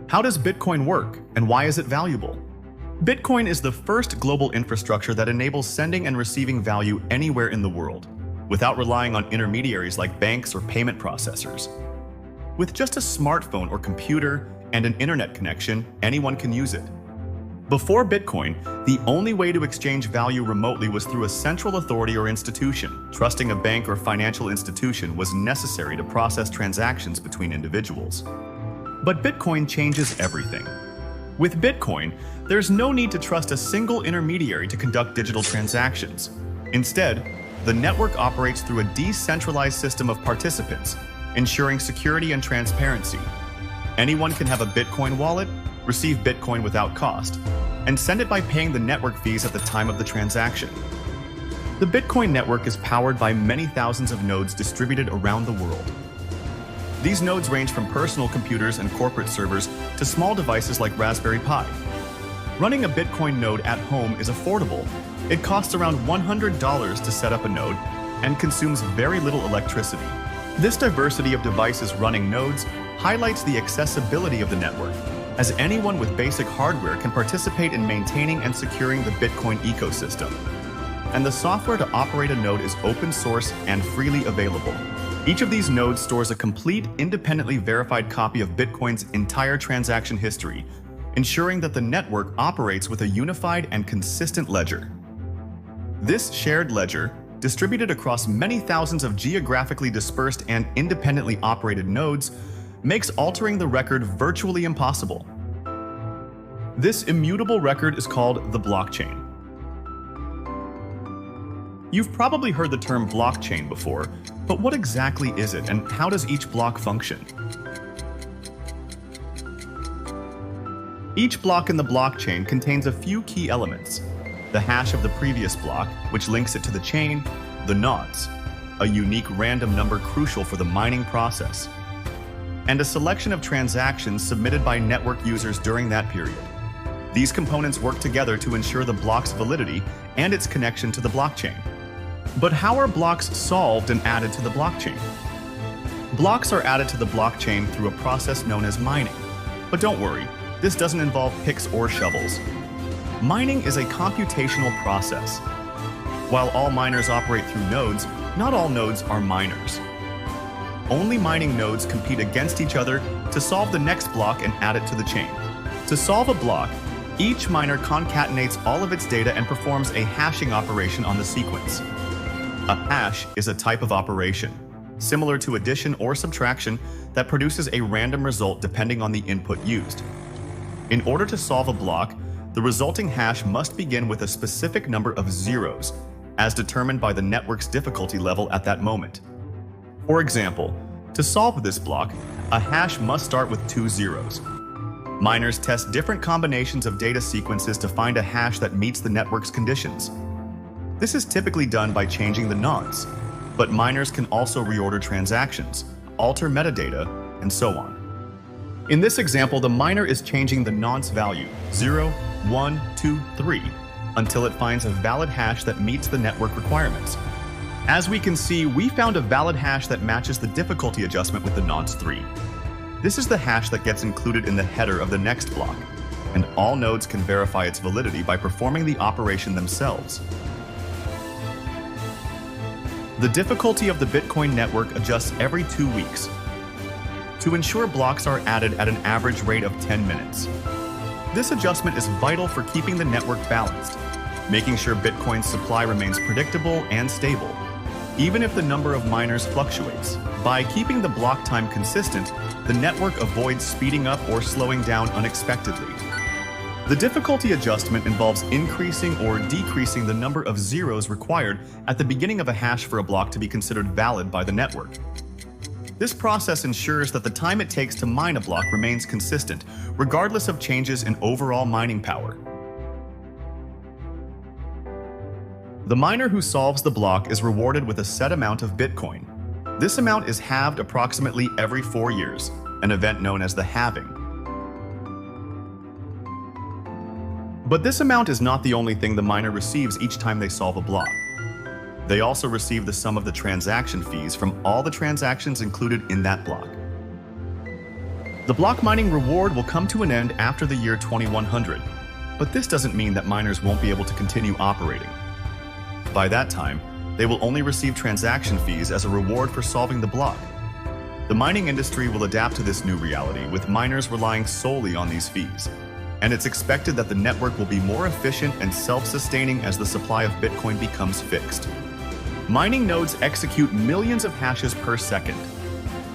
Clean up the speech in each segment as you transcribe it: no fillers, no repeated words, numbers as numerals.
How does Bitcoin work, and why is it valuable? Bitcoin is the first global infrastructure that enables sending and receiving value anywhere in the world, without relying on intermediaries like banks or payment processors. With just a smartphone or computer and an internet connection, anyone can use it. Before Bitcoin, the only way to exchange value remotely was through a central authority or institution. Trusting a bank or financial institution was necessary to process transactions between individuals. But Bitcoin changes everything. With Bitcoin, there's no need to trust a single intermediary to conduct digital transactions. Instead, the network operates through a decentralized system of participants, ensuring security and transparency. Anyone can have a Bitcoin wallet, receive Bitcoin without cost, and send it by paying the network fees at the time of the transaction. The Bitcoin network is powered by many thousands of nodes distributed around the world. These nodes range from personal computers and corporate servers to small devices like Raspberry Pi. Running a Bitcoin node at home is affordable. It costs around $100 to set up a node and consumes very little electricity. This diversity of devices running nodes highlights the accessibility of the network, as anyone with basic hardware can participate in maintaining and securing the Bitcoin ecosystem. And the software to operate a node is open source and freely available. Each of these nodes stores a complete, independently verified copy of Bitcoin's entire transaction history, ensuring that the network operates with a unified and consistent ledger. This shared ledger, distributed across many thousands of geographically dispersed and independently operated nodes, makes altering the record virtually impossible. This immutable record is called the blockchain. You've probably heard the term blockchain before, but what exactly is it, and how does each block function? Each block in the blockchain contains a few key elements: the hash of the previous block, which links it to the chain, the nonce, a unique random number crucial for the mining process, and a selection of transactions submitted by network users during that period. These components work together to ensure the block's validity and its connection to the blockchain. But how are blocks solved and added to the blockchain? Blocks are added to the blockchain through a process known as mining. But don't worry, this doesn't involve picks or shovels. Mining is a computational process. While all miners operate through nodes, not all nodes are miners. Only mining nodes compete against each other to solve the next block and add it to the chain. To solve a block, each miner concatenates all of its data and performs a hashing operation on the sequence. A hash is a type of operation, similar to addition or subtraction, that produces a random result depending on the input used. In order to solve a block, the resulting hash must begin with a specific number of zeros, as determined by the network's difficulty level at that moment. For example, to solve this block, a hash must start with 2 zeros. Miners test different combinations of data sequences to find a hash that meets the network's conditions. This is typically done by changing the nonce, but miners can also reorder transactions, alter metadata, and so on. In this example, the miner is changing the nonce value 0, 1, 2, 3 until it finds a valid hash that meets the network requirements. As we can see, we found a valid hash that matches the difficulty adjustment with the nonce 3. This is the hash that gets included in the header of the next block, and all nodes can verify its validity by performing the operation themselves. The difficulty of the Bitcoin network adjusts every 2 weeks to ensure blocks are added at an average rate of 10 minutes. This adjustment is vital for keeping the network balanced, making sure Bitcoin's supply remains predictable and stable, even if the number of miners fluctuates. By keeping the block time consistent, the network avoids speeding up or slowing down unexpectedly. The difficulty adjustment involves increasing or decreasing the number of zeros required at the beginning of a hash for a block to be considered valid by the network. This process ensures that the time it takes to mine a block remains consistent, regardless of changes in overall mining power. The miner who solves the block is rewarded with a set amount of Bitcoin. This amount is halved approximately every 4 years, an event known as the halving. But this amount is not the only thing the miner receives each time they solve a block. They also receive the sum of the transaction fees from all the transactions included in that block. The block mining reward will come to an end after the year 2100, but this doesn't mean that miners won't be able to continue operating. By that time, they will only receive transaction fees as a reward for solving the block. The mining industry will adapt to this new reality, with miners relying solely on these fees. And it's expected that the network will be more efficient and self-sustaining as the supply of Bitcoin becomes fixed. Mining nodes execute millions of hashes per second.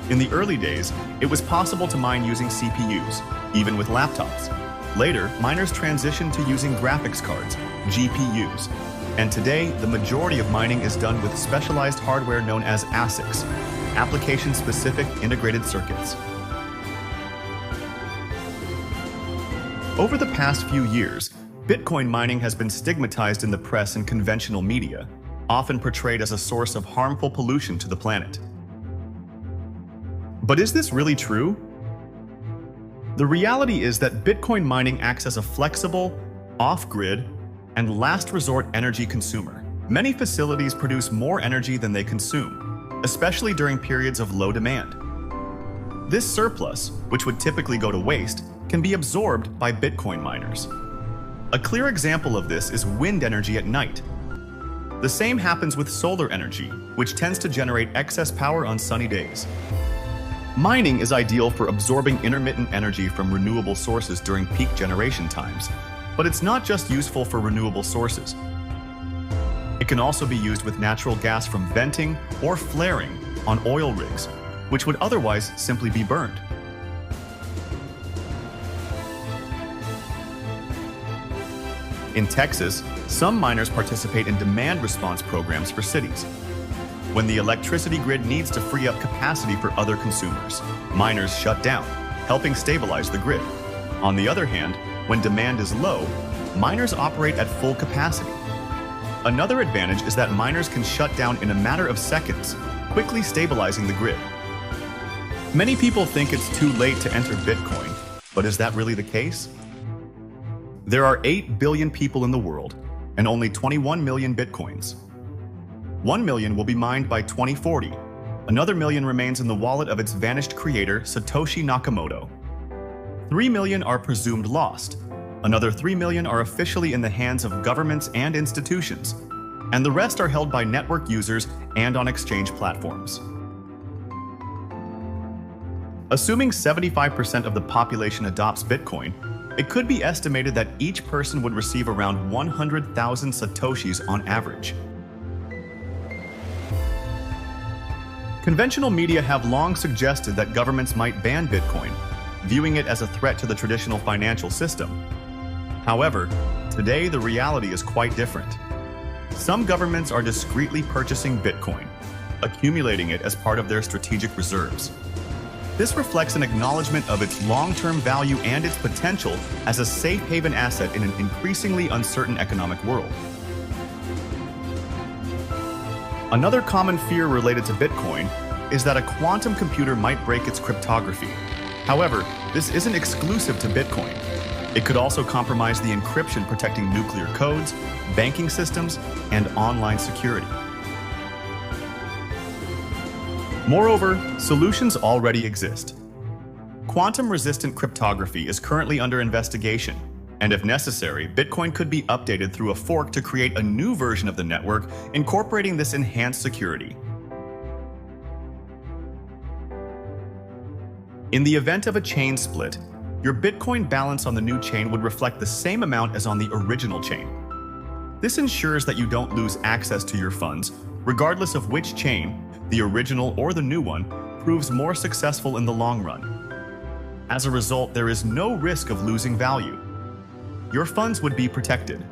In the early days, it was possible to mine using CPUs, even with laptops. Later, miners transitioned to using graphics cards, GPUs. And today, the majority of mining is done with specialized hardware known as ASICs, application-specific integrated circuits. Over the past few years, Bitcoin mining has been stigmatized in the press and conventional media, often portrayed as a source of harmful pollution to the planet. But is this really true? The reality is that Bitcoin mining acts as a flexible, off-grid, and last-resort energy consumer. Many facilities produce more energy than they consume, especially during periods of low demand. This surplus, which would typically go to waste, can be absorbed by Bitcoin miners. A clear example of this is wind energy at night. The same happens with solar energy, which tends to generate excess power on sunny days. Mining is ideal for absorbing intermittent energy from renewable sources during peak generation times, but it's not just useful for renewable sources. It can also be used with natural gas from venting or flaring on oil rigs, which would otherwise simply be burned. In Texas, some miners participate in demand response programs for cities. When the electricity grid needs to free up capacity for other consumers, miners shut down, helping stabilize the grid. On the other hand, when demand is low, miners operate at full capacity. Another advantage is that miners can shut down in a matter of seconds, quickly stabilizing the grid. Many people think it's too late to enter Bitcoin, but is that really the case? There are 8 billion people in the world, and only 21 million Bitcoins. 1 million will be mined by 2040. Another million remains in the wallet of its vanished creator, Satoshi Nakamoto. 3 million are presumed lost. Another 3 million are officially in the hands of governments and institutions, and the rest are held by network users and on exchange platforms. Assuming 75% of the population adopts Bitcoin, it could be estimated that each person would receive around 100,000 Satoshis on average. Conventional media have long suggested that governments might ban Bitcoin, viewing it as a threat to the traditional financial system. However, today the reality is quite different. Some governments are discreetly purchasing Bitcoin, accumulating it as part of their strategic reserves. This reflects an acknowledgement of its long-term value and its potential as a safe haven asset in an increasingly uncertain economic world. Another common fear related to Bitcoin is that a quantum computer might break its cryptography. However, this isn't exclusive to Bitcoin. It could also compromise the encryption protecting nuclear codes, banking systems, and online security. Moreover, solutions already exist. Quantum-resistant cryptography is currently under investigation, and if necessary, Bitcoin could be updated through a fork to create a new version of the network incorporating this enhanced security. In the event of a chain split, your Bitcoin balance on the new chain would reflect the same amount as on the original chain. This ensures that you don't lose access to your funds, regardless of which chain, the original or the new one, proves more successful in the long run. As a result, there is no risk of losing value. Your funds would be protected.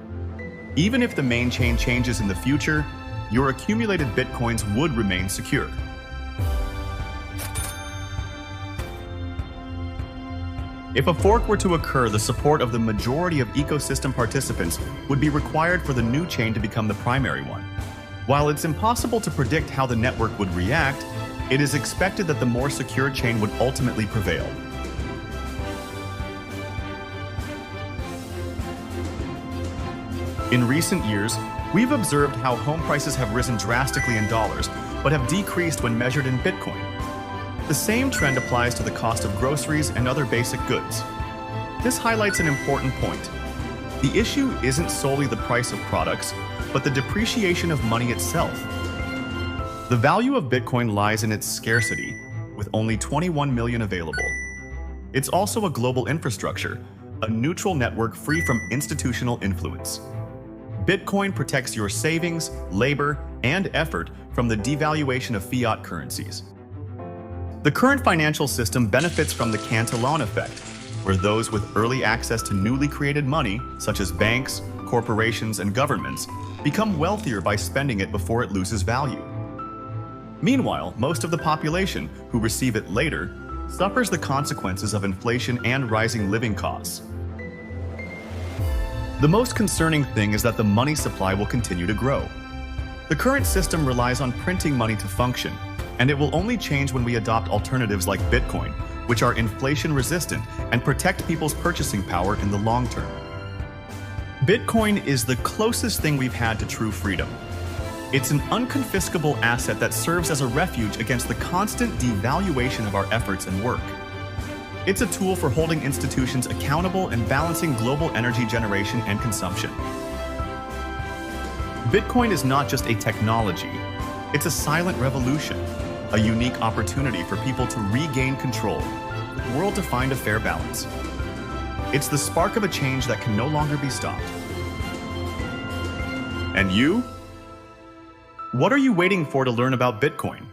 Even if the main chain changes in the future, your accumulated Bitcoins would remain secure. If a fork were to occur, the support of the majority of ecosystem participants would be required for the new chain to become the primary one. While it's impossible to predict how the network would react, it is expected that the more secure chain would ultimately prevail. In recent years, we've observed how home prices have risen drastically in dollars, but have decreased when measured in Bitcoin. The same trend applies to the cost of groceries and other basic goods. This highlights an important point. The issue isn't solely the price of products, but the depreciation of money itself. The value of Bitcoin lies in its scarcity, with only 21 million available. It's also a global infrastructure, a neutral network free from institutional influence. Bitcoin protects your savings, labor, and effort from the devaluation of fiat currencies. The current financial system benefits from the Cantillon effect, where those with early access to newly created money, such as banks, corporations, and governments, become wealthier by spending it before it loses value. Meanwhile, most of the population, who receive it later, suffers the consequences of inflation and rising living costs. The most concerning thing is that the money supply will continue to grow. The current system relies on printing money to function, and it will only change when we adopt alternatives like Bitcoin, which are inflation-resistant and protect people's purchasing power in the long term. Bitcoin is the closest thing we've had to true freedom. It's an unconfiscable asset that serves as a refuge against the constant devaluation of our efforts and work. It's a tool for holding institutions accountable and balancing global energy generation and consumption. Bitcoin is not just a technology, it's a silent revolution, a unique opportunity for people to regain control, for the world to find a fair balance. It's the spark of a change that can no longer be stopped. And you? What are you waiting for to learn about Bitcoin?